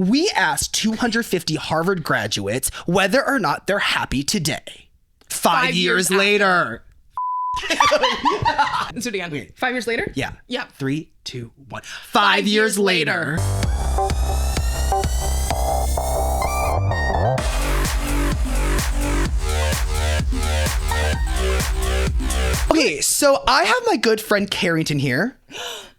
We asked 250 Harvard graduates whether or not they're happy today. 5 years later. Let's do it again. Okay. 5 years later? Yeah. Yeah. 3, 2, 1. 5 years later. Okay, so I have my good friend Carrington here.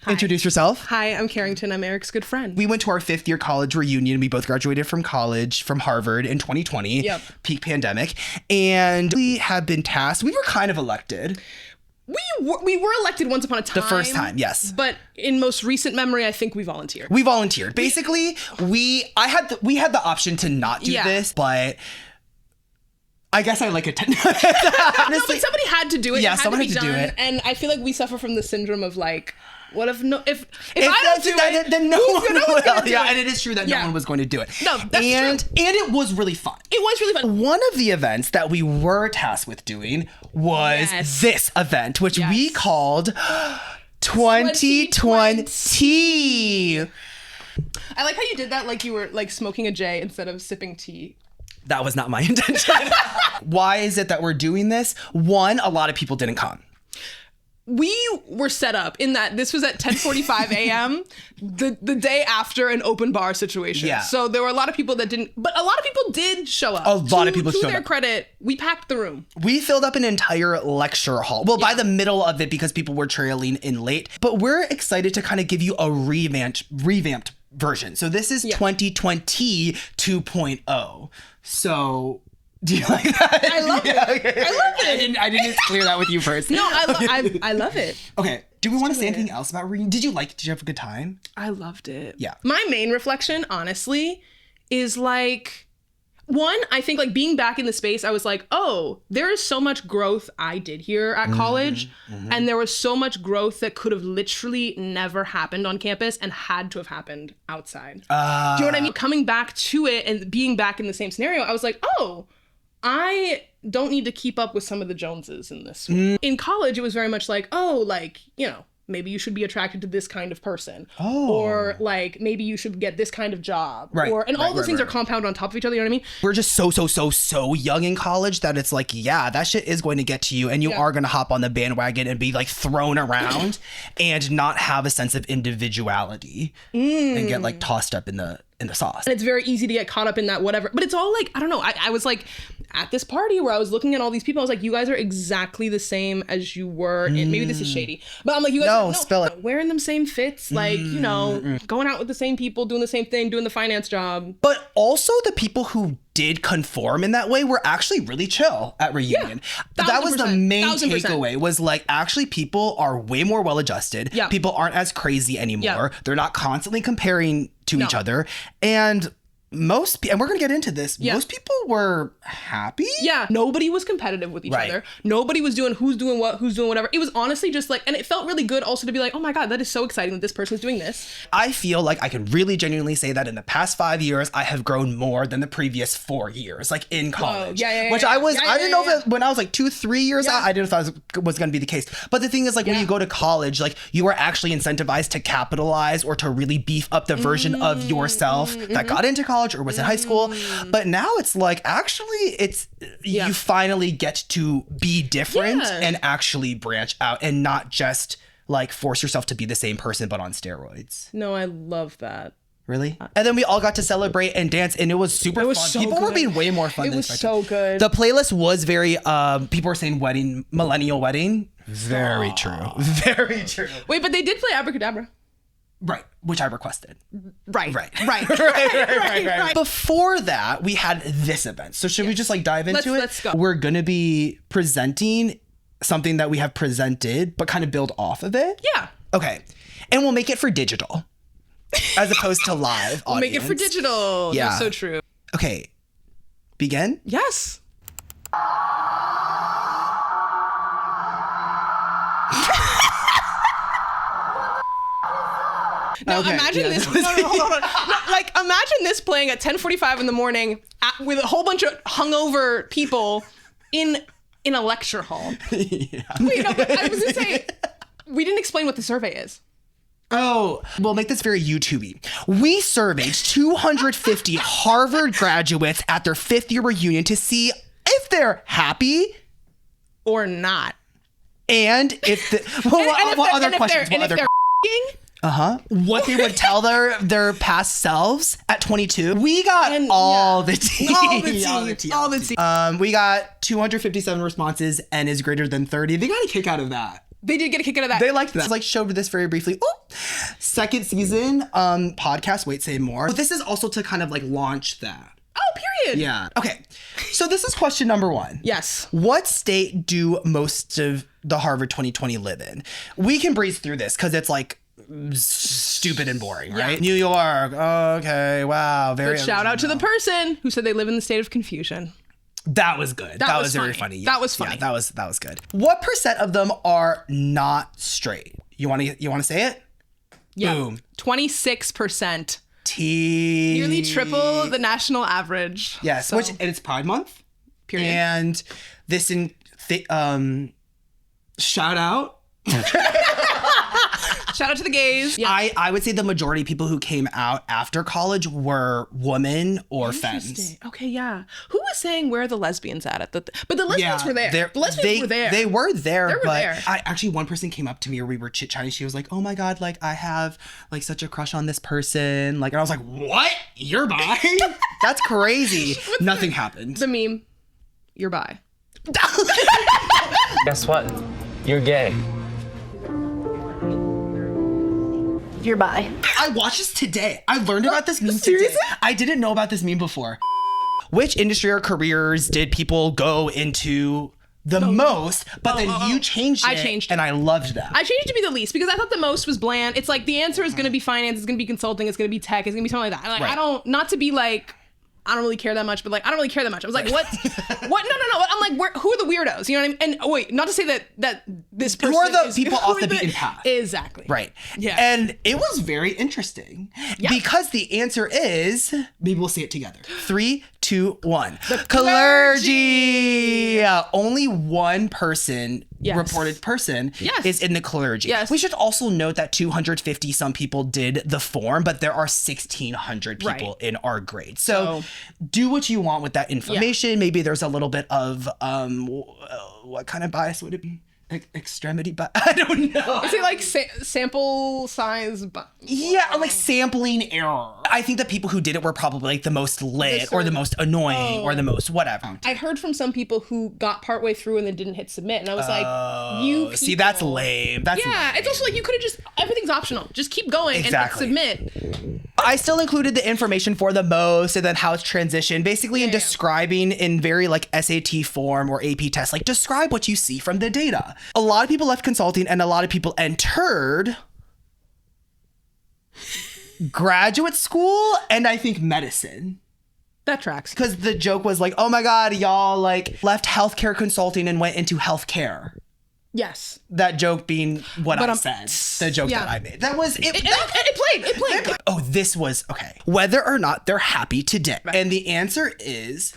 Hi. Introduce yourself. Hi, I'm Carrington. I'm Eric's good friend. We went to our 5th year college reunion. We both graduated from college, from Harvard in 2020, Yep. peak pandemic. And we have been tasked, we were kind of elected. We were elected once upon a time. The first time, yes. But in most recent memory, I think we volunteered. We volunteered. Basically, we had the option to not do this, but I guess I like it. No, but somebody had to do it. Yeah, it had someone to be had to do done. it. And I feel like we suffer from the syndrome of like, what if I don't do it, then no one will. Yeah, and it is true that no one was going to do it. No, that's true. And it was really fun. It was really fun. One of the events that we were tasked with doing was this event, which we called 2020. I like how you did that like you were like smoking a J instead of sipping tea. That was not my intention. Why is it that we're doing this? One, a lot of people didn't come. We were set up in that this was at 10:45 a.m. the day after an open bar situation. Yeah. So there were a lot of people that didn't, but a lot of people did show up. A lot of people showed up. To their credit, we packed the room. We filled up an entire lecture hall. Well, by the middle of it because people were trailing in late. But we're excited to kind of give you a revamped version. So this is 2020 2.0. So do you like that? I love it. Okay. I love it. I didn't clear that with you first. No, I love it. Okay. Do we want to say anything else about reading? Did you have a good time? I loved it. Yeah. My main reflection, honestly, is like, one, I think like being back in the space, I was like, oh, there is so much growth I did here at college. And there was so much growth that could have literally never happened on campus and had to have happened outside. Do you know what I mean? Coming back to it and being back in the same scenario, I was like, oh, I don't need to keep up with some of the Joneses in this one. In college, it was very much like, oh, like, you know, maybe you should be attracted to this kind of person. Oh. Or like, maybe you should get this kind of job. Right. Or, and all those things are compounded on top of each other, you know what I mean? We're just so young in college that it's like, yeah, that shit is going to get to you and you are going to hop on the bandwagon and be like thrown around and not have a sense of individuality and get like tossed up in the sauce. And it's very easy to get caught up in that whatever. But it's all like, I don't know. I was like at this party where I was looking at all these people. I was like, you guys are exactly the same as you were. And maybe this is shady. But I'm like, you guys spill it. Wearing them same fits. Like, you know, going out with the same people, doing the same thing, doing the finance job. But also the people who did conform in that way were actually really chill at reunion. Yeah, that was the main 1000%. takeaway was like, actually people are way more well-adjusted. Yeah. People aren't as crazy anymore. Yeah. They're not constantly comparing to each other. And and we're going to get into this. Yeah. Most people were happy. Yeah. Nobody was competitive with each other. Nobody was doing who's doing what, who's doing whatever. It was honestly just like, and it felt really good also to be like, oh my God, that is so exciting that this person's doing this. I feel like I can really genuinely say that in the past 5 years, I have grown more than the previous 4 years, like in college. Which I didn't know if when I was like 2-3 years out, I didn't thought it was going to be the case. But the thing is like when you go to college, like you are actually incentivized to capitalize or to really beef up the version of yourself that got into college or was in high school. But now it's like, actually, you finally get to be different and actually branch out and not just like force yourself to be the same person, but on steroids. No, I love that. Really? And then we all got to celebrate and dance and it was super fun. So people good. were being way more fun than expected. It was so good. The playlist was very, people were saying millennial wedding. Very true. Very true. Wait, but they did play Abracadabra. Right, which I requested. Right. Before that, we had this event. So should we just like dive into it? Let's go. We're going to be presenting something that we have presented, but kind of build off of it. Yeah. Okay. And we'll make it for digital as opposed to live We'll make it for digital. Yeah. That's so true. Okay. Begin? Yes. Now imagine this. No, hold on. No, like imagine this playing at 10:45 in the morning with a whole bunch of hungover people in a lecture hall. Yeah. Wait, no, but I was gonna say we didn't explain what the survey is. Oh, we'll make this very YouTube-y. We surveyed 250 Harvard graduates at their 5th year reunion to see if they're happy or not. And if what other questions? What they would tell their past selves at 22. We got all the tea. All the tea. We got 257 responses and is greater than 30. They got a kick out of that. They did get a kick out of that. They liked that. I like showed this very briefly. Ooh. 2nd season podcast, Wait Say More. But this is also to kind of like launch that. Oh, period. Yeah. Okay. So this is question number 1. Yes. What state do most of the Harvard 2020 live in? We can breeze through this because it's like stupid and boring, right? New York. Okay. Wow. Very. But shout out to the person who said they live in the state of confusion. That was good. That was very funny. Yeah. That was funny. Yeah, that was good. What % of them are not straight? You want to say it? Yeah. Boom. 26%. Tea. Nearly triple the national average. Yes. So. And it's Pride Month. Period. And this shout out. Shout out to the gays. Yeah. I would say the majority of people who came out after college were women or femmes. Okay, yeah. Who was saying where are the lesbians at? But the lesbians were there. The lesbians were there. They were there. They were there. Actually, one person came up to me or we were chit-chatting. She was like, oh my God, like I have like such a crush on this person. Like, and I was like, what? You're bi? That's crazy. Nothing happened. The meme, you're bi. Guess what? You're gay. You're bi. I watched this today. I learned about this meme today. I didn't know about this meme before. Which industry or careers did people go into the most? But then you changed it. I changed it. And I loved that. I changed it to be the least because I thought the most was bland. It's like the answer is going to be finance, it's going to be consulting, it's going to be tech, it's going to be something like that. Like, right. Not to be like, I don't really care that much, but like, I don't really care that much. I was like, what? What? No. I'm like, who are the weirdos? You know what I mean? And wait, not to say that this person who are the people off the beaten path. Exactly. Right. Yeah. And it was very interesting because the answer is, maybe we'll say it together. 3, 2, 1. The clergy. Only one person, reported person, is in the clergy. Yes. We should also note that 250 some people did the form, but there are 1,600 people in our grade. So do what you want with that information. Maybe there's a little bit of what kind of bias would it be? Extremity bias? I don't know. Is it like sample size? Yeah, or like sampling error. I think the people who did it were probably like the most lit or the most annoying or the most whatever. I heard from some people who got partway through and then didn't hit submit, and I was like, "You people. See, that's lame. That's lame. It's also like you could have just everything's optional. Just keep going and hit submit." I still included the information for the most and then how it's transitioned, basically in describing in very like SAT form or AP test, like describe what you see from the data. A lot of people left consulting and a lot of people entered graduate school and I think medicine. That tracks. Because the joke was like, oh my God, y'all like left healthcare consulting and went into healthcare. Yes. That joke being what I said. The joke that I made. That was it. It played. Oh, this was okay. Whether or not they're happy today. Right. And the answer is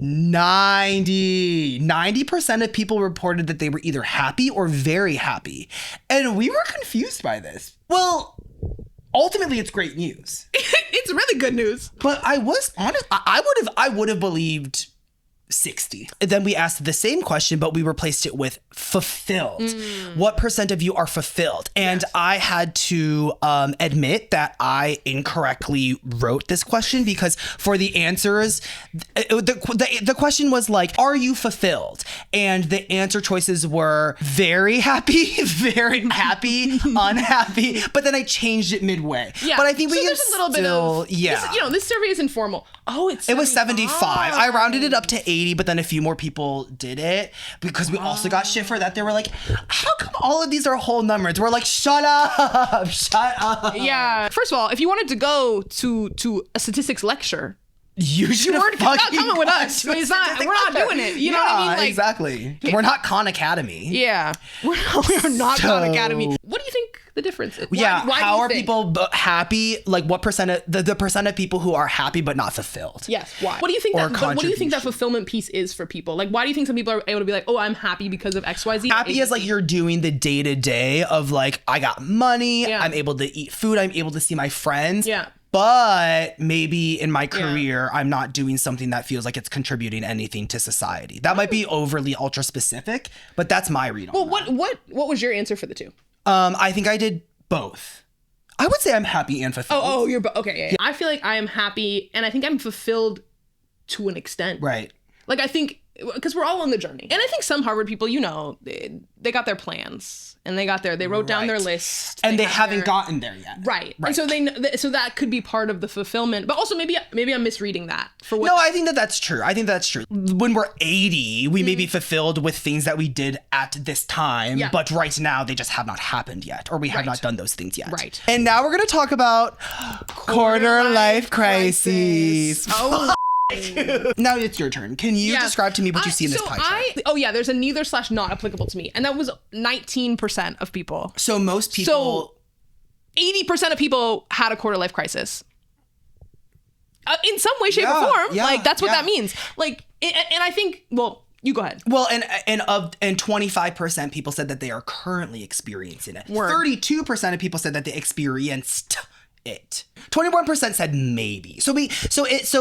90% of people reported that they were either happy or very happy. And we were confused by this. Well, ultimately it's great news. It's really good news. But I was honest. I would have believed 60. And then we asked the same question, but we replaced it with fulfilled. What % of you are fulfilled? And I had to admit that I incorrectly wrote this question because for the answers, the question was like, are you fulfilled? And the answer choices were very happy, unhappy. But then I changed it midway. Yeah. But I think we there's a little bit of, this survey is informal. Oh, it was 75. I rounded it up to 80, but then a few more people did it because we also got shit for that. They were like, how come all of these are whole numbers? We're like, shut up. Yeah. First of all, if you wanted to go to a statistics lecture, you should have not coming with us. We're not doing it. You know what I mean? Like, exactly. We're not Khan Academy. Yeah. We're not Khan Academy. What do you think the difference? Why how are people happy? Like what percent of the percent of people who are happy but not fulfilled? Yes. Why? What do you think that fulfillment piece is for people? Like, why do you think some people are able to be like, oh, I'm happy because of XYZ? Happy is like you're doing the day to day of like, I got money, Yeah. I'm able to eat food, I'm able to see my friends. Yeah. But maybe in my career, I'm not doing something that feels like it's contributing anything to society. That might be overly ultra specific, but that's my read on that. What was your answer for the two? I think I did both. I would say I'm happy and fulfilled. Oh, you're okay. Yeah. I feel like I am happy, and I think I'm fulfilled to an extent. Right. Like I think because we're all on the journey, and I think some Harvard people, they got their plans and they wrote down their list, and they haven't gotten there yet. Right. And so so that could be part of the fulfillment, but also maybe I'm misreading that for what. No, I think that's true. When we're 80, we may be fulfilled with things that we did at this time, but right now they just have not happened yet, or we have not done those things yet. Right. And now we're going to talk about quarter life crises. Oh. Now it's your turn. Can you describe to me what you see in this pie chart? There's a neither/not applicable to me, and that was 19% of people. So most people. So 80% of people had a quarter life crisis. In some way, shape, or form. Like that's what that means. Like, and I think, well, you go ahead. Well, and 25% people said that they are currently experiencing it. 32% of people said that they experienced it. 21% said maybe. So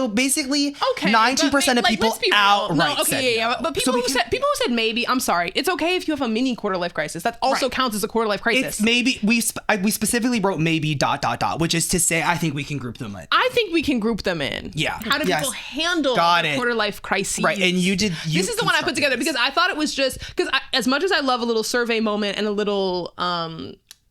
basically, 19% of people outright said But people who said maybe, I'm sorry. It's okay if you have a mini quarter life crisis. That also counts as a quarter life crisis. It's maybe we specifically wrote maybe ... which is to say I think we can group them in. I think we can group them in. Yeah. How do people handle quarter life crises? Right, and this is the one I put together because I thought it was just because as much as I love a little survey moment and a little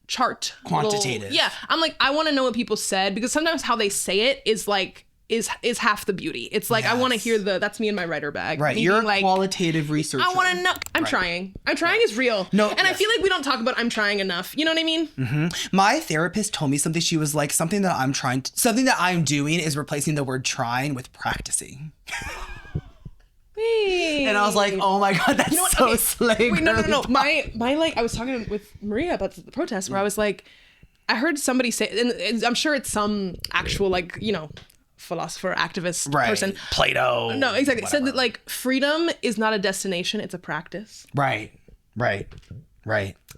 chart, quantitative. I'm like, I want to know what people said because sometimes how they say it is like is half the beauty. It's like I want to hear that's me in my writer bag. Right, you're a qualitative researcher. I want to know. I'm trying. I'm trying is real. No, and I feel like we don't talk about I'm trying enough. You know what I mean? Mm-hmm. My therapist told me something. She was like, something that I'm doing is replacing the word trying with practicing. And I was like, oh my God, that's so slay. Wait, no. My I was talking with Maria about the protest where I was like, I heard somebody say, and I'm sure it's some actual philosopher, activist person. Plato. No, exactly. Whatever. Said that like freedom is not a destination, it's a practice. Right.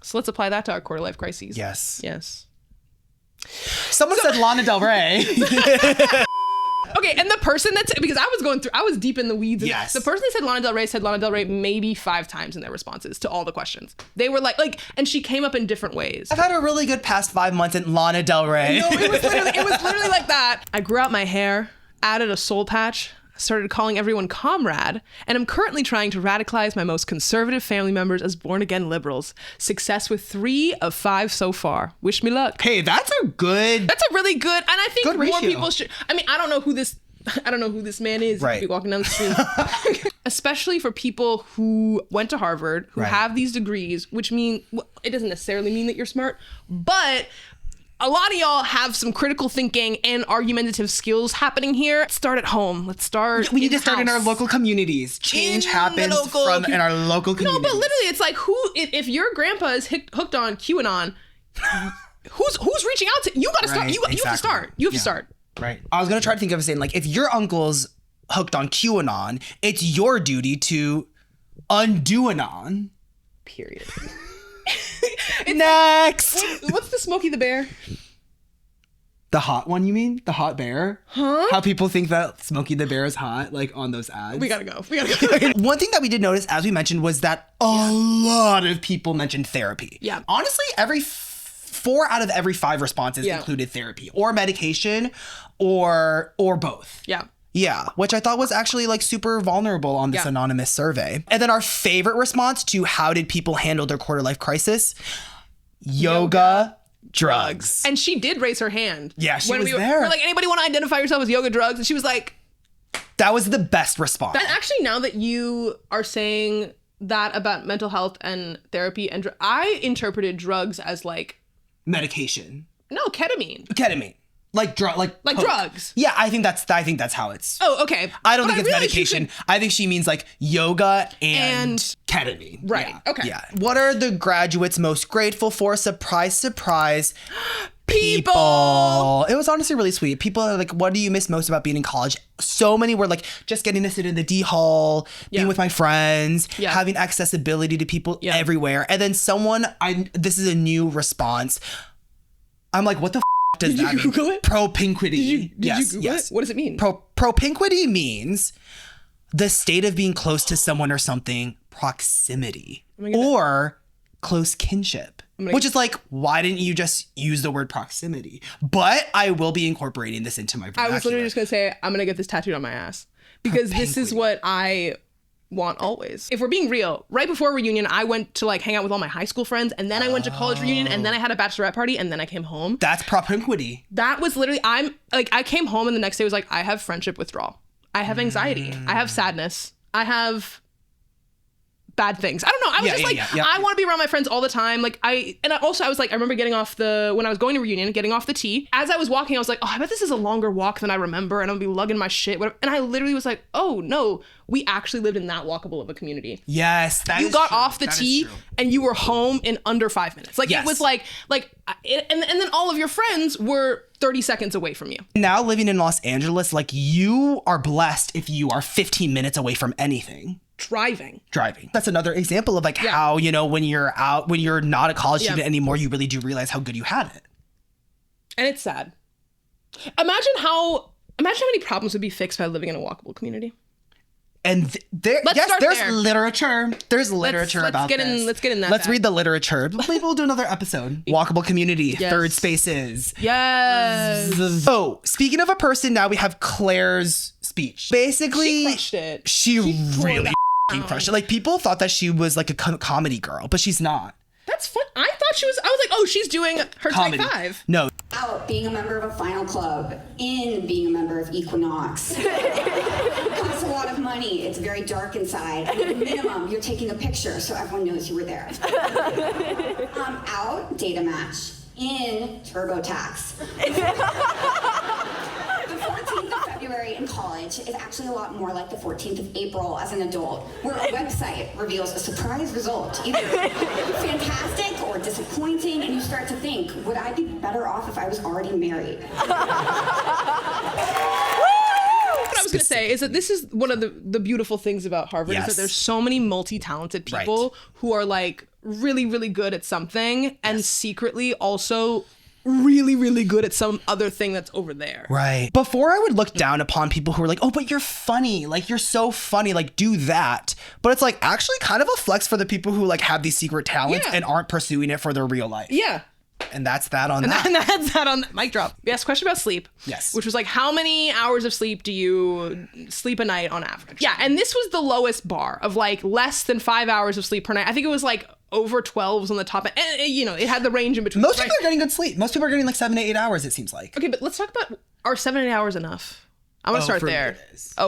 So let's apply that to our quarter life crises. Yes. Someone said Lana Del Rey. Okay, and the person because I was deep in the weeds. Yes. The person that said Lana Del Rey maybe 5 times in their responses to all the questions. They were like, and she came up in different ways. I've had a really good past 5 months in Lana Del Rey. No, it was literally like that. I grew out my hair, added a soul patch, started calling everyone comrade, and I'm currently trying to radicalize my most conservative family members as born-again liberals. Success with 3 of 5 so far. Wish me luck. Hey, that's a really good, and I think more people should. I mean, I don't know who this man is. Right. Be walking down the street. Especially for people who went to Harvard, who have these degrees, which mean it doesn't necessarily mean that you're smart, but a lot of y'all have some critical thinking and argumentative skills happening here. Let's start at home. Let's start. We need to start in our local communities. Change happens in our local communities. No, but literally, it's like if your grandpa is hooked on QAnon, who's reaching out to you? Got to start. You have to start. You have to start. Right. I was gonna try to think of a saying like, if your uncle's hooked on QAnon, it's your duty to undo anon. Period. Next. What's the Smokey the Bear? The hot one, you mean? The hot bear? Huh? How people think that Smokey the Bear is hot, like on those ads. We gotta go. One thing that we did notice, as we mentioned, was that a lot of people mentioned therapy. Yeah. Honestly, 4 out of every 5 responses included therapy or medication or both. Yeah. Yeah, which I thought was actually like super vulnerable on this anonymous survey. And then our favorite response to how did people handle their quarter life crisis? Yoga, drugs. And she did raise her hand. Yeah, she was there. We're like, anybody want to identify yourself as yoga, drugs? And she was like... That was the best response. That actually, now that you are saying that about mental health and therapy, I interpreted drugs as like... medication. No, ketamine. Like drugs. Yeah, I think that's how it's. Oh, okay. I don't think it's medication. I think she means like yoga and ketamine. Right. Yeah. Okay. Yeah. What are the graduates most grateful for? Surprise, surprise. People. It was honestly really sweet. People are like, what do you miss most about being in college? So many were like, just getting to sit in the D hall, being with my friends, having accessibility to people everywhere. And then this is a new response. I'm like, what the does that mean? Did you Google it? Propinquity. Did you Google it? What does it mean? Propinquity means the state of being close to someone or something, proximity, or close kinship. Which is like, why didn't you just use the word proximity? But I will be incorporating this into my vernacular. I was literally just going to say, I'm going to get this tattooed on my ass. Because this is what I want always. If we're being real, right before reunion, I went to like hang out with all my high school friends, and then I went to college reunion, and then I had a bachelorette party, and then I came home. That's propinquity. That was literally, I came home and the next day was like, I have friendship withdrawal. I have anxiety. I have sadness. I have bad things. I don't know. I was I want to be around my friends all the time. I was like, I remember when I was going to reunion, getting off the T. As I was walking, I was like, oh, I bet this is a longer walk than I remember, and I'm gonna be lugging my shit. Whatever. And I literally was like, oh no, we actually lived in that walkable of a community. Yes, you got off the T and you were home in under 5 minutes. It was and then all of your friends were 30 seconds away from you. Now living in Los Angeles, like you are blessed if you are 15 minutes away from anything. Driving. That's another example of how, when you're out, when you're not a college student anymore, you really do realize how good you had it. And it's sad. Imagine how many problems would be fixed by living in a walkable community. And there's literature. There's literature about this. Let's get in that. Let's read the literature. Maybe we'll do another episode. Walkable community, third spaces. Yes. So, speaking of a person, now we have Claire's speech. Basically, she crushed it. She really crushed it. Like, people thought that she was like a comedy girl, but she's not. That's fun. I thought she was. I was like, oh, she's doing her comedy. Type 5. No. Out being a member of a final club, in being a member of Equinox. It costs a lot of money. It's very dark inside. At minimum, you're taking a picture so everyone knows you were there. Out, data match. In, TurboTax. The 14th of February in college is actually a lot more like the 14th of April as an adult, where a website reveals a surprise result, either fantastic or disappointing, and you start to think, would I be better off if I was already married? What I was going to say is that this is one of the beautiful things about Harvard is that there's so many multi-talented people who are like really, really good at something and secretly also really, really good at some other thing that's over there. Right. Before I would look down upon people who are like, oh, but you're funny. Like, you're so funny. Like, do that. But it's like actually kind of a flex for the people who like have these secret talents and aren't pursuing it for their real life. Yeah. And that's that on that. And that's that on that. Mic drop. We asked a question about sleep. Yes. Which was like, how many hours of sleep do you sleep a night on average? Yeah. And this was the lowest bar of like less than 5 hours of sleep per night. I think it was like over 12 was on the top end. And it had the range in between. Most people are getting good sleep. Most people are getting like 7 to 8 hours, it seems like. Okay, but let's talk about, are 7 to 8 hours enough? I want to start there.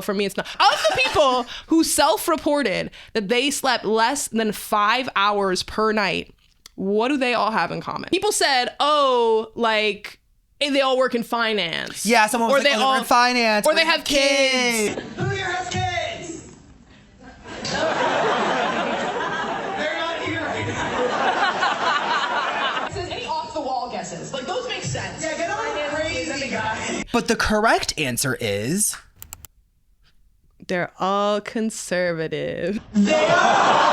For me, it's not. Of the people who self-reported that they slept less than 5 hours per night, what do they all have in common? People said, like, they all work in finance. Yeah, someone was they all work in finance. Or they have kids. Who here has kids? They're not here right now. It says any off-the-wall guesses. Like, those make sense. Yeah, get on crazy, guys. But the correct answer is... they're all conservative. They are.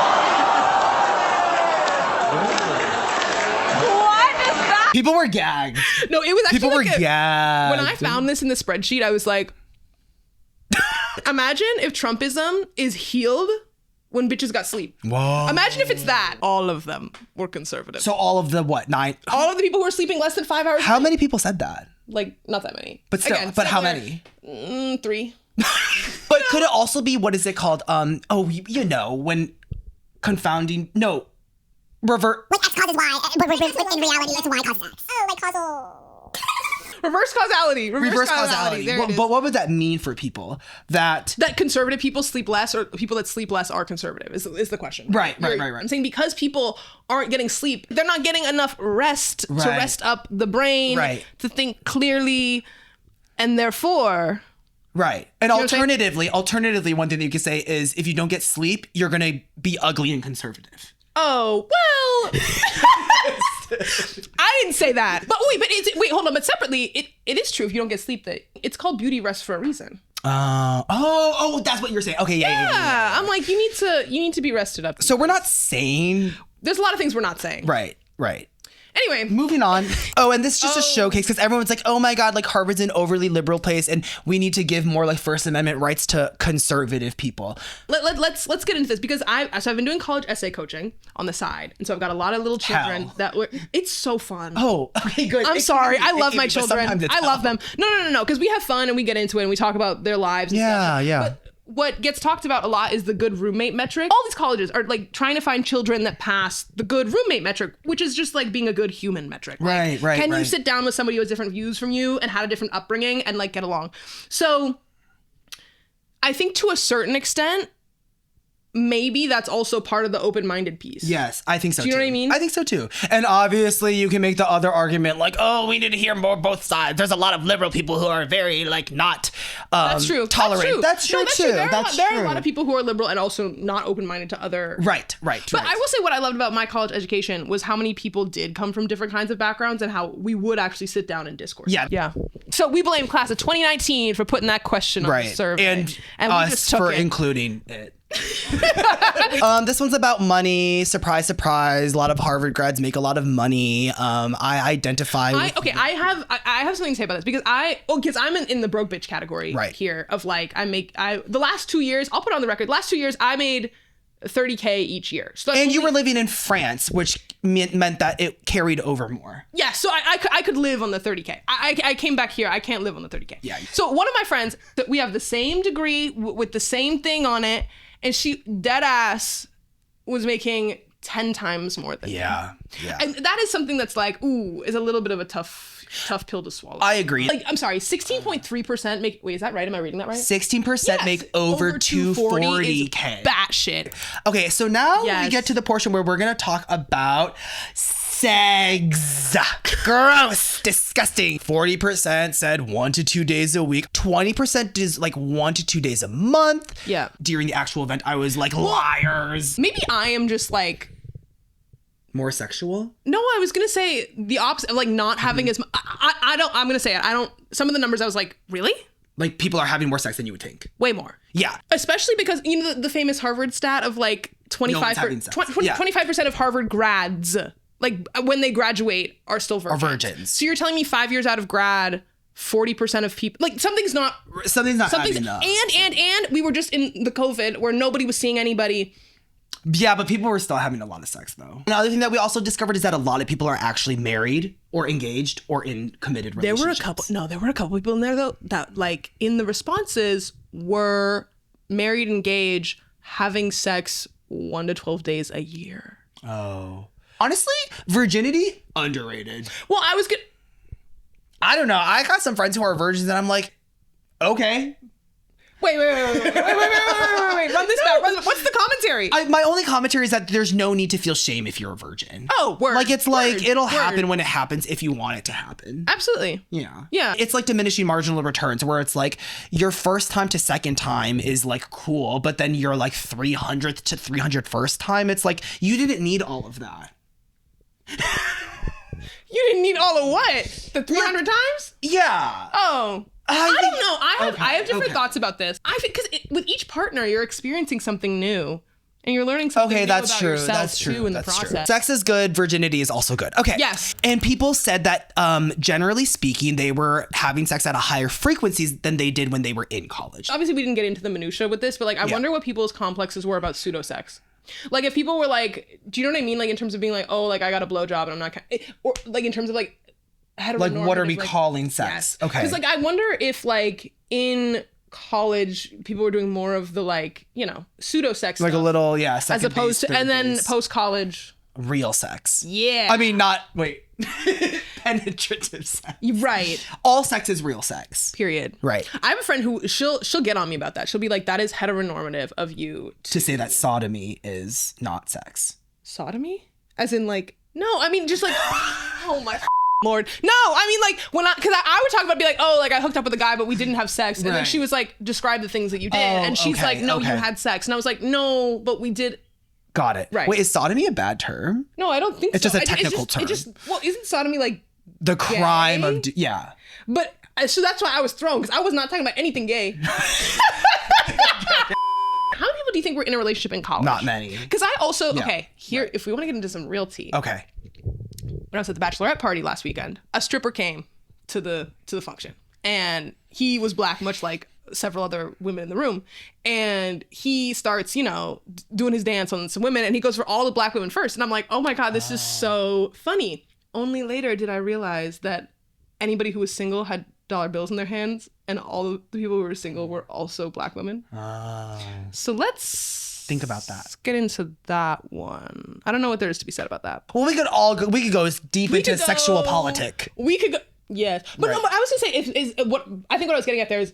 People were gagged. No, it was actually people were gagged. When I found this in the spreadsheet, I was like, imagine if Trumpism is healed when bitches got sleep. Whoa. Imagine if it's that. All of them were conservative. So all of the what? 9? All of the people who were sleeping less than 5 hours. How many people said that? Like, not that many. But still, again, but how many? 3. But could it also be, what is it called? When confounding, revert. Like X causes Y, but in reality it's Y causes X. Oh, like causal. Reverse causality. Reverse causality. There it is. But what would that mean for people? That conservative people sleep less, or people that sleep less are conservative is the question. Right. I'm saying because people aren't getting sleep, they're not getting enough rest to rest up the brain, to think clearly, and therefore... Right. And alternatively, one thing that you could say is if you don't get sleep, you're going to be ugly and conservative. Oh, well... I didn't say that. But hold on. But separately, it is true if you don't get sleep that it's called beauty rest for a reason. That's what you're saying. Okay, yeah. I'm like, you need to be rested up. So we're not saying... There's a lot of things we're not saying. Right. Anyway, moving on. Oh, and this is just a showcase because everyone's like, oh my God, like Harvard's an overly liberal place and we need to give more like First Amendment rights to conservative people. Let's get into this because I've been doing college essay coaching on the side. And so I've got a lot of little children it's so fun. Oh, okay, good. I'm sorry. I love my children. I love them. No. Because we have fun and we get into it and we talk about their lives. And stuff. But what gets talked about a lot is the good roommate metric. All these colleges are like trying to find children that pass the good roommate metric, which is just like being a good human metric. Like, right. Can you sit down with somebody who has different views from you and had a different upbringing and like get along? So I think to a certain extent, maybe that's also part of the open-minded piece. Yes, I think so too. Do you know what I mean? I think so too. And obviously you can make the other argument like, oh, we need to hear more both sides. There's a lot of liberal people who are very like not that's true. tolerant. That's true too. There are a lot of people who are liberal and also not open-minded to other... Right. But I will say what I loved about my college education was how many people did come from different kinds of backgrounds and how we would actually sit down and discourse. Yeah. So we blame class of 2019 for putting that question on the survey. And us we just took for it. including it. This one's about money. Surprise, surprise. A lot of Harvard grads make a lot of money. I identify. I have something to say about this because I'm in the broke bitch category here of like the last 2 years, I'll put it on the record. Last 2 years I made $30K each year. So and you were living in France, which meant that it carried over more. Yeah, so I could live on the 30K. I came back here. I can't live on the 30K. Yeah. So one of my friends, we have the same degree with the same thing on it. And she dead ass was making 10 times more than me. Yeah. And that is something that's like, is a little bit of a tough pill to swallow. I agree. Like, I'm sorry, 16.3% make, wait, is that right? Am I reading that right? 16% make over 240K. Batshit. Okay, so now we get to the portion where we're going to talk about SEGGS. Gross. Disgusting. 40% said 1 to 2 days a week. 20% is like 1 to 2 days a month. Yeah. During the actual event, I was like, liars. Maybe I am just like... more sexual? No, I was going to say the opposite of like not having as much. I'm going to say it. Some of the numbers I was like, really? Like people are having more sex than you would think. Way more. Yeah. Especially because, you know, the famous Harvard stat of like 25% of Harvard grads, like when they graduate, are still virgins. Are virgins. So you're telling me 5 years out of grad, 40% of people, like something's not adding up. And we were just in the COVID where nobody was seeing anybody. Yeah, but people were still having a lot of sex though. Another thing that we also discovered is that a lot of people are actually married or engaged or in committed relationships. There were a couple people in there though that like in the responses were married, engaged, having sex 1 to 12 days a year. Oh. Honestly, virginity, underrated. Well, I don't know. I got some friends who are virgins and I'm like, okay. Wait. Run this back. What's the commentary? My only commentary is that there's no need to feel shame if you're a virgin. Oh, word. Like, it's like, it'll happen when it happens if you want it to happen. Absolutely. Yeah. Yeah. It's like diminishing marginal returns where it's like your first time to second time is like cool, but then you're like 300th to 301st time. It's like, you didn't need all of that. You didn't need all of what? The 300 times? Yeah. Oh. I don't know. I have different thoughts about this. I think because with each partner, you're experiencing something new. And you're learning something new about yourself too in the process. Sex is good. Virginity is also good. Okay. Yes. And people said that generally speaking, they were having sex at a higher frequencies than they did when they were in college. Obviously, we didn't get into the minutia with this, but like I wonder what people's complexes were about pseudo-sex. Like if people were like, do you know what I mean? Like in terms of being like, oh, like I got a blowjob and I'm not, or like in terms of like, like what are we calling sex? Yes. Okay. Because like I wonder if like in college people were doing more of the like, you know, pseudo sex like stuff, a little as opposed to, and then post college real sex. Yeah. I mean, not wait. Penetrative sex. Right. All sex is real sex. Period. Right. I have a friend who she'll get on me about that. She'll be like, that is heteronormative of you To say that sodomy is not sex. sodomy? As in like, no, I mean just like, oh my Lord. No, I mean like because I would talk about be like, oh, like I hooked up with a guy, but we didn't have sex. And then she was like, describe the things that you did. And she's like, no, you had sex. And I was like, no, but we did. Got it. Right. Wait, is sodomy a bad term? No, I don't think it's so. Just a technical term. Well, isn't sodomy like the crime gay? of, yeah. But so that's why I was thrown because I was not talking about anything gay. How many people do you think were in a relationship in college? Not many. Because I also, here, if we want to get into some real tea. Okay. When I was at the bachelorette party last weekend, a stripper came to the function. And he was black, much like several other women in the room. And he starts, doing his dance on some women. And he goes for all the black women first. And I'm like, oh my God, this is so funny. Only later did I realize that anybody who was single had dollar bills in their hands, and all the people who were single were also black women. So let's think about that. Let's get into that one. I don't know what there is to be said about that. Well, we could go deep into sexual politic. We could go, yes. But no, but I was gonna say what I was getting at there is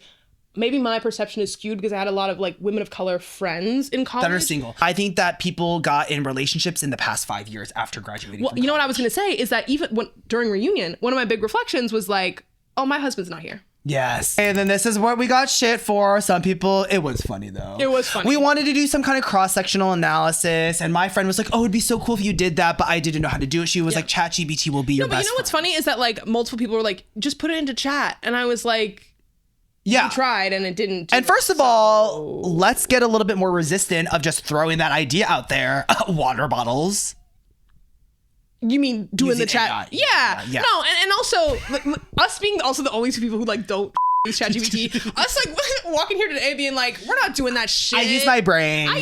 maybe my perception is skewed because I had a lot of like women of color friends in college that are single. I think that people got in relationships in the past 5 years after graduating. Well, you know what I was gonna say is that even during reunion, one of my big reflections was like, oh, my husband's not here. Yes. And then this is what we got shit for. Some people, it was funny though. It was funny. We wanted to do some kind of cross-sectional analysis, and my friend was like, oh, it'd be so cool if you did that, but I didn't know how to do it. She was like, ChatGPT will be your best friend. But you know what's funny is that like multiple people were like, just put it into chat. And I was like, yeah, we tried and it didn't. And first of all, let's get a little bit more resistant of just throwing that idea out there. Water bottles. You mean doing Using the chat? AI. Yeah. No, and also like, us being also the only two people who like don't use ChatGPT. Us like walking here today being like, we're not doing that shit. I use my brain. I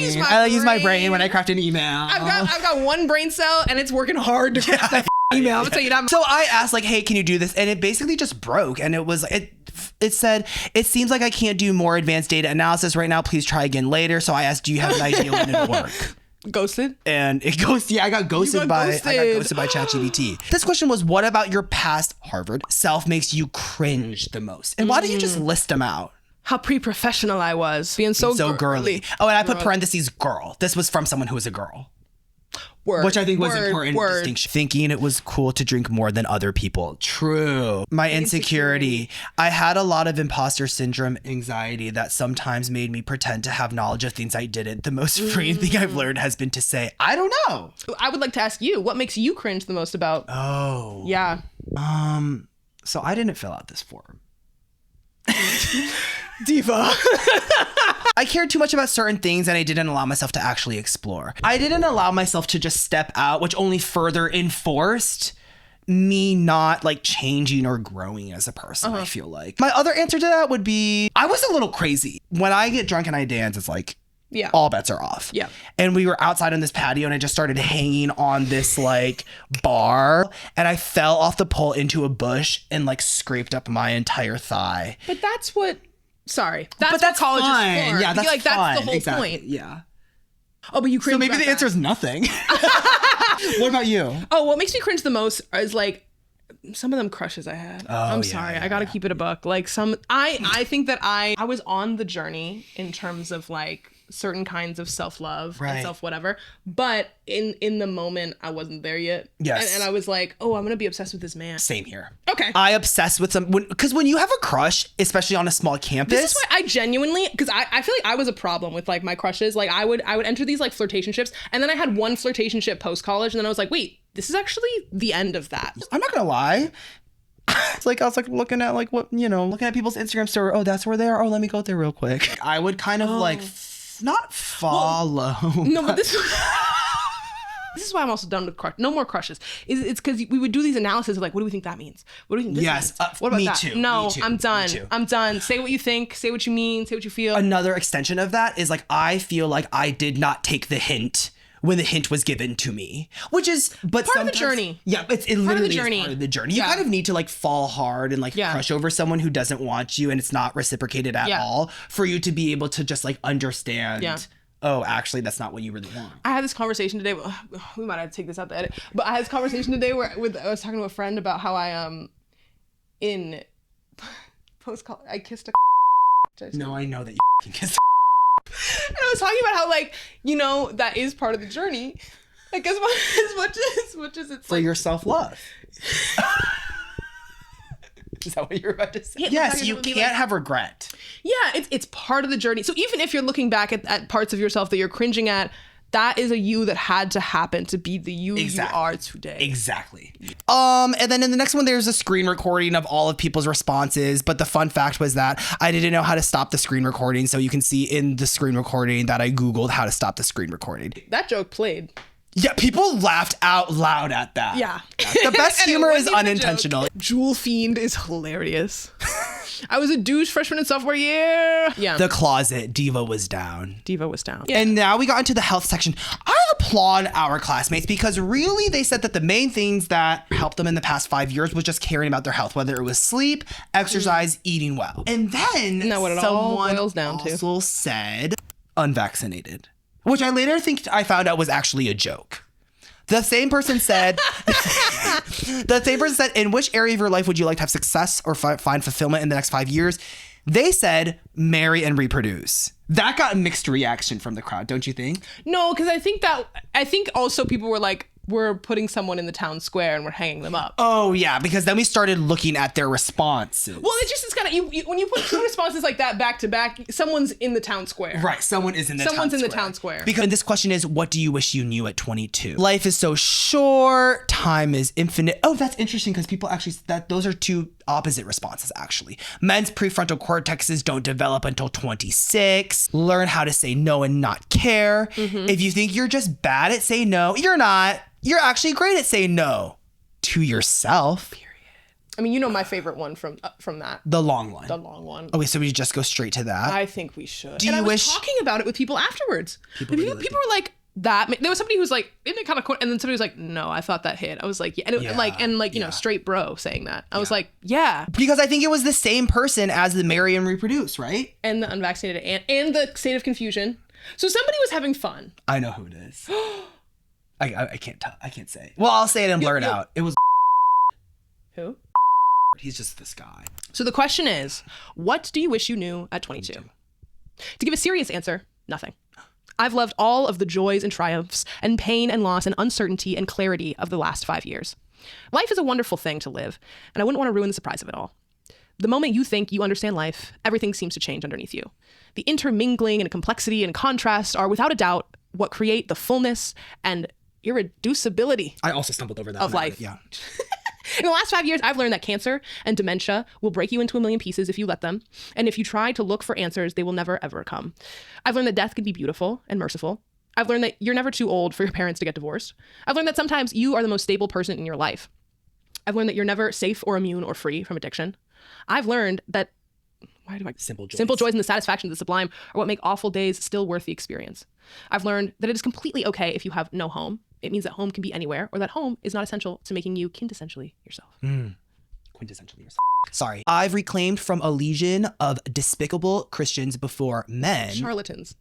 use my brain when I craft an email. I've got one brain cell and it's working hard to craft that email. I'm telling you that. So I asked like, hey, can you do this? And it basically just broke. And it was it said, it seems like I can't do more advanced data analysis right now. Please try again later. So I asked, do you have an idea when it'll work? Ghosted? And it goes, I got ghosted by ChatGPT. This question was, what about your past Harvard self makes you cringe the most? And why don't you just list them out? How pre-professional I was. Being so girly. Oh, and I put parentheses girl. This was from someone who was a girl. Which I think was important distinction. Thinking it was cool to drink more than other people. True. My insecurity. I had a lot of imposter syndrome anxiety that sometimes made me pretend to have knowledge of things I didn't. The most freeing thing I've learned has been to say, I don't know. I would like to ask you, what makes you cringe the most about? Oh. Yeah. So I didn't fill out this form. Diva. I cared too much about certain things and I didn't allow myself to actually explore. I didn't allow myself to just step out, which only further enforced me not like changing or growing as a person, I feel like. My other answer to that would be, I was a little crazy. When I get drunk and I dance, it's like, all bets are off. Yeah. And we were outside on this patio and I just started hanging on this like bar and I fell off the pole into a bush and like scraped up my entire thigh. But that's what... Sorry. That's what college fine. is for. Yeah, that's like, fine. That's the whole point. Yeah. Oh, but you cringe. So maybe the answer is nothing. What about you? Oh, what makes me cringe the most is like some of them crushes I had. I'm sorry. I gotta keep it a buck. Like I think that I was on the journey in terms of like certain kinds of self-love and self-whatever. But in the moment, I wasn't there yet. Yes. And I was like, oh, I'm going to be obsessed with this man. Same here. Okay. I obsessed with some, because when you have a crush, especially on a small campus. This is why I genuinely, because I feel like I was a problem with like my crushes. Like I would enter these like flirtationships, and then I had one flirtationship post-college, and then I was like, wait, this is actually the end of that. I'm not going to lie. It's like I was like looking at like what, looking at people's Instagram story. Oh, that's where they are. Oh, let me go there real quick. I would kind of like not follow. Well, no, but this is why I'm also done with no more crushes. It's because we would do these analyses of like, what do we think that means? What do we think this means? What about me that? too. No, Me too. I'm done. Me too. I'm done. Say what you think. Say what you mean. Say what you feel. Another extension of that is like, I feel like I did not take the hint when the hint was given to me, which is part of the journey. Yeah, it literally is part of the journey. You kind of need to like fall hard and like crush over someone who doesn't want you and it's not reciprocated at all for you to be able to just like understand oh, actually, that's not what you really want. I had this conversation today. We might have to take this out the edit. But I had this conversation today where I was talking to a friend about how I in post-college I kissed a. No, I know that you kissed. And I was talking about how, like, you know, that is part of the journey. Like, as much as it's for like, your self-love. Is that what you're about to say? Yeah, yes, you can't have regret. Yeah, it's part of the journey. So even if you're looking back at parts of yourself that you're cringing at, that is a you that had to happen to be the you you are today. Exactly. And then in the next one, there's a screen recording of all of people's responses. But the fun fact was that I didn't know how to stop the screen recording. So you can see in the screen recording that I Googled how to stop the screen recording. That joke played. Yeah, people laughed out loud at that. Yeah. The best humor is unintentional. Jewel Fiend is hilarious. I was a douche freshman and sophomore year. Yeah. The closet, Diva was down. Diva was down. Yeah. And now we got into the health section. I applaud our classmates because really they said that the main things that helped them in the past 5 years was just caring about their health, whether it was sleep, exercise, eating well. And then Isn't that what it all boils down to? Also said unvaccinated, which I later think I found out was actually a joke. The same person said, in which area of your life would you like to have success or find fulfillment in the next 5 years? They said, marry and reproduce. That got a mixed reaction from the crowd, don't you think? No, because I think also people were like, we're putting someone in the town square and we're hanging them up. Oh yeah, because then we started looking at their responses. Well, it's kind of when you put two responses like that back to back, someone's in the town square. Right, someone's in the town square. Because this question is, what do you wish you knew at 22? Life is so short, time is infinite. Oh, that's interesting because people actually those are two opposite responses actually. Men's prefrontal cortexes don't develop until 26. Learn how to say no and not care. Mm-hmm. If you think you're just bad at saying no, you're not. You're actually great at saying no to yourself. Period. I mean, you know my favorite one from that. The long one. The long one. Okay, so we just go straight to that? I think we should. I was talking about it with people afterwards. People were like, that. There was somebody who was like, isn't it kind of cool? And then somebody was like, no, I thought that hit. I was like, yeah. And you know, straight bro saying that. I was like, yeah. Because I think it was the same person as the marry and reproduce, right? And the unvaccinated and the state of confusion. So somebody was having fun. I know who it is. I can't tell. I can't say. Well, I'll say it and blur it out. It was. Who? He's just this guy. So the question is, what do you wish you knew at 22? To give a serious answer, nothing. I've loved all of the joys and triumphs and pain and loss and uncertainty and clarity of the last 5 years. Life is a wonderful thing to live, and I wouldn't want to ruin the surprise of it all. The moment you think you understand life, everything seems to change underneath you. The intermingling and complexity and contrast are without a doubt what create the fullness and irreducibility. I also stumbled over that of life. Yeah. In the last 5 years, I've learned that cancer and dementia will break you into a million pieces if you let them. And if you try to look for answers, they will never, ever come. I've learned that death can be beautiful and merciful. I've learned that you're never too old for your parents to get divorced. I've learned that sometimes you are the most stable person in your life. I've learned that you're never safe or immune or free from addiction. I've learned that simple joys and the satisfaction of the sublime are what make awful days still worth the experience. I've learned that it is completely okay if you have no home. It means that home can be anywhere, or that home is not essential to making you quintessentially yourself. Quintessentially yourself. Sorry. I've reclaimed from a legion of despicable Christians before men. Charlatans.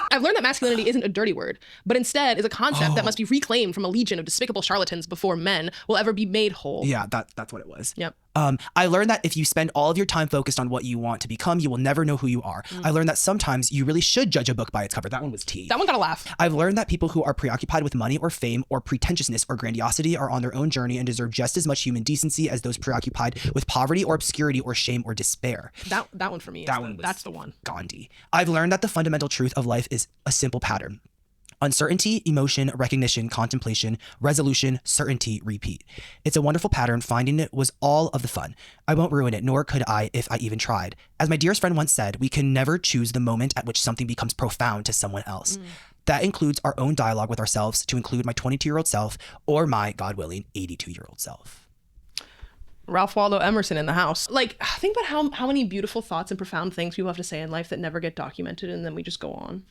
I've learned that masculinity isn't a dirty word, but instead is a concept that must be reclaimed from a legion of despicable charlatans before men will ever be made whole. Yeah, that's what it was. Yep. I learned that if you spend all of your time focused on what you want to become, you will never know who you are. I learned that sometimes you really should judge a book by its cover. That one was tea. That one got a laugh. I've learned that people who are preoccupied with money or fame or pretentiousness or grandiosity are on their own journey and deserve just as much human decency as those preoccupied with poverty or obscurity or shame or despair. That one for me. That's the one. Gandhi. I've learned that the fundamental truth of life is a simple pattern. Uncertainty, emotion, recognition, contemplation, resolution, certainty, repeat. It's a wonderful pattern. Finding it was all of the fun. I won't ruin it, nor could I if I even tried. As my dearest friend once said, we can never choose the moment at which something becomes profound to someone else. That includes our own dialogue with ourselves, to include my 22-year-old self or my, God willing, 82-year-old self. Ralph Waldo Emerson in the house. Like, think about how many beautiful thoughts and profound things people have to say in life that never get documented, and then we just go on.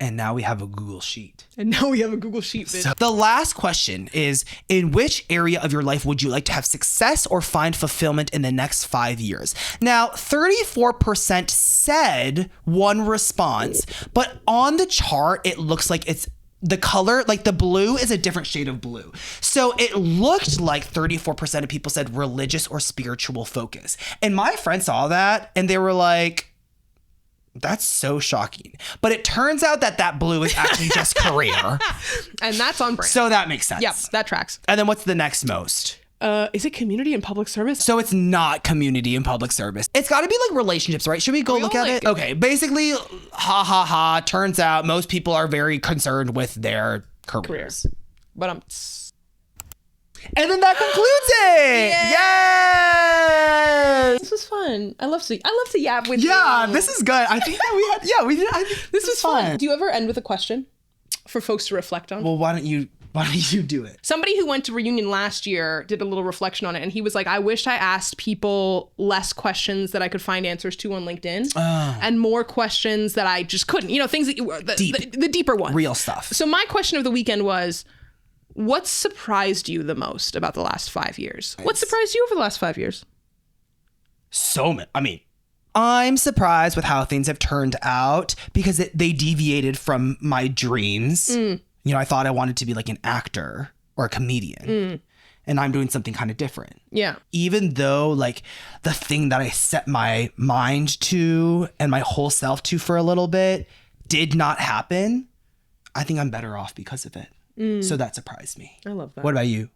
And now we have a Google Sheet. Bitch. So the last question is, in which area of your life would you like to have success or find fulfillment in the next 5 years? Now, 34% said one response, but on the chart, it looks like it's the color, like the blue is a different shade of blue. So it looked like 34% of people said religious or spiritual focus. And my friends saw that and they were like, that's so shocking. But it turns out that blue is actually just career. And that's on brand. So that makes sense. Yep, that tracks. And then what's the next most? Is it community and public service? So it's not community and public service. It's got to be like relationships, right? Should we go look at it? Okay, basically, turns out most people are very concerned with their careers. But And then that concludes it. Yes. This was fun. I love to yap with you. Yeah, this is good. I think that we did. I think this was fun. Do you ever end with a question for folks to reflect on? Well, why don't you do it? Somebody who went to reunion last year did a little reflection on it, and he was like, I wished I asked people less questions that I could find answers to on LinkedIn and more questions that I just couldn't. You know, things that the deeper ones. Real stuff. So my question of the weekend was, what surprised you the most about the last 5 years? What surprised you over the last 5 years? I'm surprised with how things have turned out because they deviated from my dreams. You know, I thought I wanted to be like an actor or a comedian. And I'm doing something kind of different. Yeah. Even though like the thing that I set my mind to and my whole self to for a little bit did not happen, I think I'm better off because of it. So that surprised me. I love that. What about you?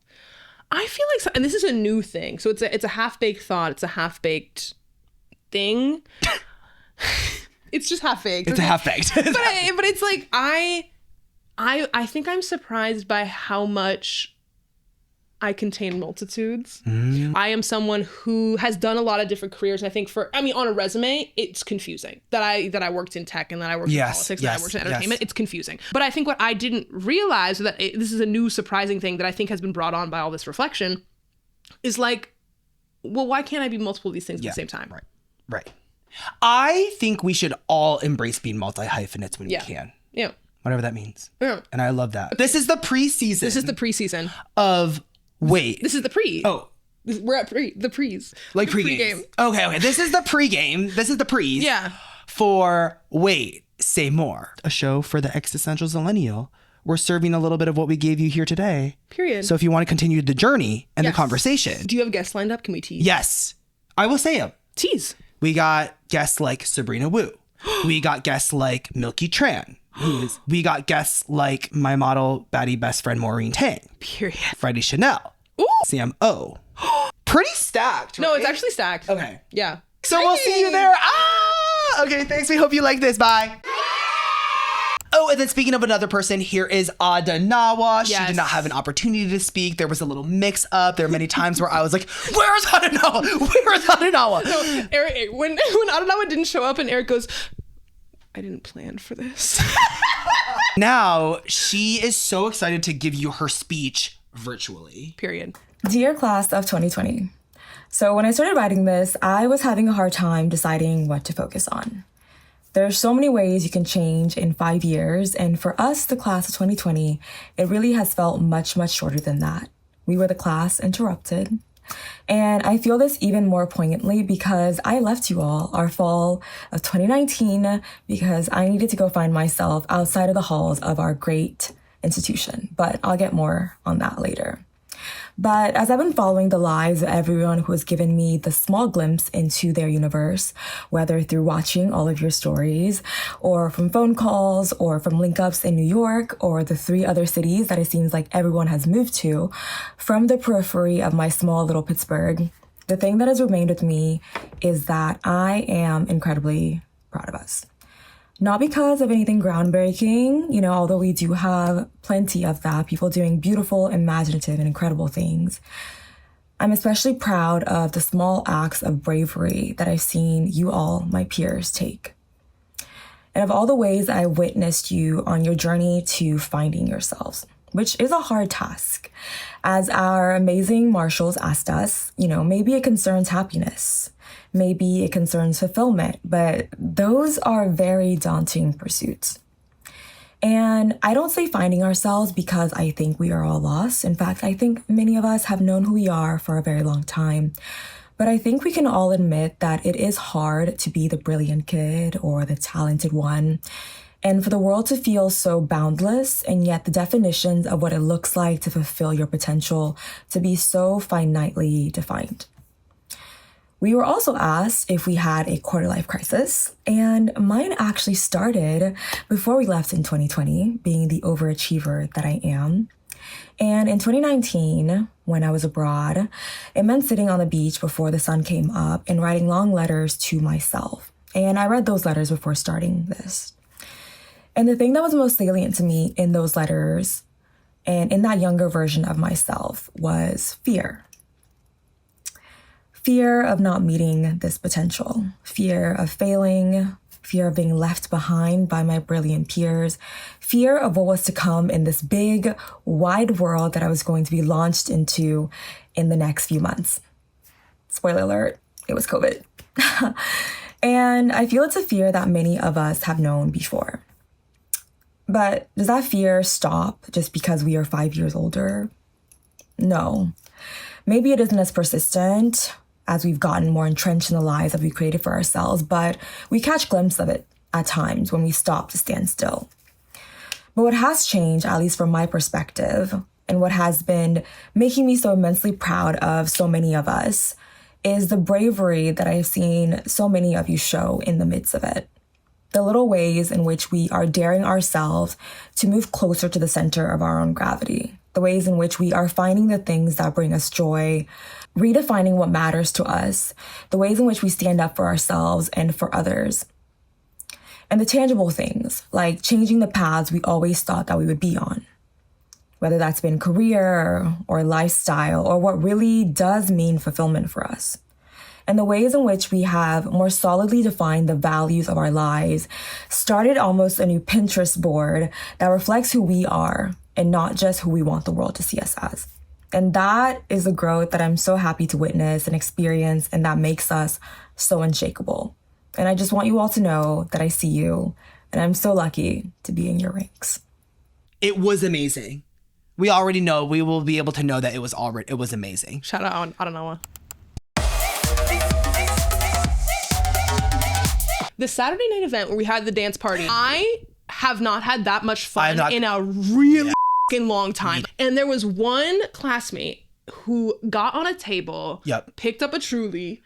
I feel like, and this is a new thing. So it's a half-baked thought. It's a half-baked thing. It's just half-baked. It's a half-baked. But it's like, I think I'm surprised by how much I contain multitudes. I am someone who has done a lot of different careers. I think on a resume, it's confusing that I worked in tech and that I worked in politics and I worked in entertainment. It's confusing. But I think what I didn't realize this is a new surprising thing that I think has been brought on by all this reflection is like, well, why can't I be multiple of these things at the same time? Right. I think we should all embrace being multi-hyphenates when we can. Yeah. Whatever that means. Yeah. And I love that. This is the preseason. Of wait. This is the pre. Oh. We're at the pre's. Like pregame. Okay. This is the pregame. This is the pre's. Yeah. For Wait, Say More. A show for the existential millennial. We're serving a little bit of what we gave you here today. Period. So if you want to continue the journey and the conversation. Do you have guests lined up? Can we tease? Yes. I will say them. Tease. We got guests like Sabrina Wu. We got guests like Milky Tran. We got guests like my model baddie best friend Maureen Tang. Period. Freddie Chanel. Ooh. Sam O. Pretty stacked, right? No, it's actually stacked. Okay. Yeah. So we'll see you there. Okay, thanks. We hope you like this. Bye. Oh, and then speaking of another person, here is Adanawa. She did not have an opportunity to speak. There was a little mix up. There are many times where I was like, where's Adanawa? Where's Adanawa? No, Eric, when Adanawa didn't show up and Eric goes, I didn't plan for this. Now, she is so excited to give you her speech virtually. Period. Dear class of 2020. So when I started writing this, I was having a hard time deciding what to focus on. There are so many ways you can change in 5 years, and for us, the class of 2020, it really has felt much, much shorter than that. We were the class interrupted. And I feel this even more poignantly because I left you all our fall of 2019 because I needed to go find myself outside of the halls of our great institution. But I'll get more on that later. But as I've been following the lives of everyone who has given me the small glimpse into their universe, whether through watching all of your stories, or from phone calls, or from link-ups in New York, or the 3 other cities that it seems like everyone has moved to, from the periphery of my small little Pittsburgh, the thing that has remained with me is that I am incredibly proud of us. Not because of anything groundbreaking, although we do have plenty of that, people doing beautiful, imaginative, and incredible things. I'm especially proud of the small acts of bravery that I've seen you all, my peers, take. And of all the ways I witnessed you on your journey to finding yourselves, which is a hard task. As our amazing marshals asked us, maybe it concerns happiness. Maybe it concerns fulfillment, but those are very daunting pursuits. And I don't say finding ourselves because I think we are all lost. In fact, I think many of us have known who we are for a very long time. But I think we can all admit that it is hard to be the brilliant kid or the talented one, and for the world to feel so boundless, and yet the definitions of what it looks like to fulfill your potential to be so finitely defined. We were also asked if we had a quarter-life crisis, and mine actually started before we left in 2020, being the overachiever that I am. And in 2019, when I was abroad, it meant sitting on the beach before the sun came up and writing long letters to myself. And I read those letters before starting this. And the thing that was most salient to me in those letters and in that younger version of myself was fear. Fear of not meeting this potential, fear of failing, fear of being left behind by my brilliant peers, fear of what was to come in this big, wide world that I was going to be launched into in the next few months. Spoiler alert, it was COVID. And I feel it's a fear that many of us have known before. But does that fear stop just because we are 5 years older? No. Maybe it isn't as persistent as we've gotten more entrenched in the lives that we created for ourselves, but we catch glimpses of it at times when we stop to stand still. But what has changed, at least from my perspective, and what has been making me so immensely proud of so many of us, is the bravery that I've seen so many of you show in the midst of it. The little ways in which we are daring ourselves to move closer to the center of our own gravity. The ways in which we are finding the things that bring us joy, redefining what matters to us, the ways in which we stand up for ourselves and for others. And the tangible things, like changing the paths we always thought that we would be on. Whether that's been career or lifestyle or what really does mean fulfillment for us. And the ways in which we have more solidly defined the values of our lives, started almost a new Pinterest board that reflects who we are and not just who we want the world to see us as. And that is the growth that I'm so happy to witness and experience, and that makes us so unshakable. And I just want you all to know that I see you, and I'm so lucky to be in your ranks. It was amazing. We already know, we will be able to know that it was amazing. Shout out Adanawa. The Saturday night event where we had the dance party, I have not had that much fun in a really long time. And there was one classmate who got on a table, picked up a Truly,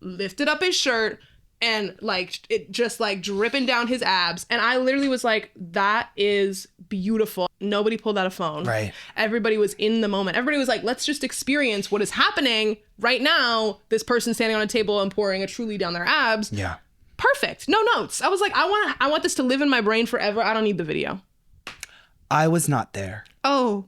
lifted up his shirt, and like it just like dripping down his abs. And I literally was like, that is beautiful. Nobody pulled out a phone. Right. Everybody was in the moment. Everybody was like, let's just experience what is happening right now. This person standing on a table and pouring a Truly down their abs. Yeah. Perfect. No notes. I was like, I want this to live in my brain forever. I don't need the video. I was not there. Oh.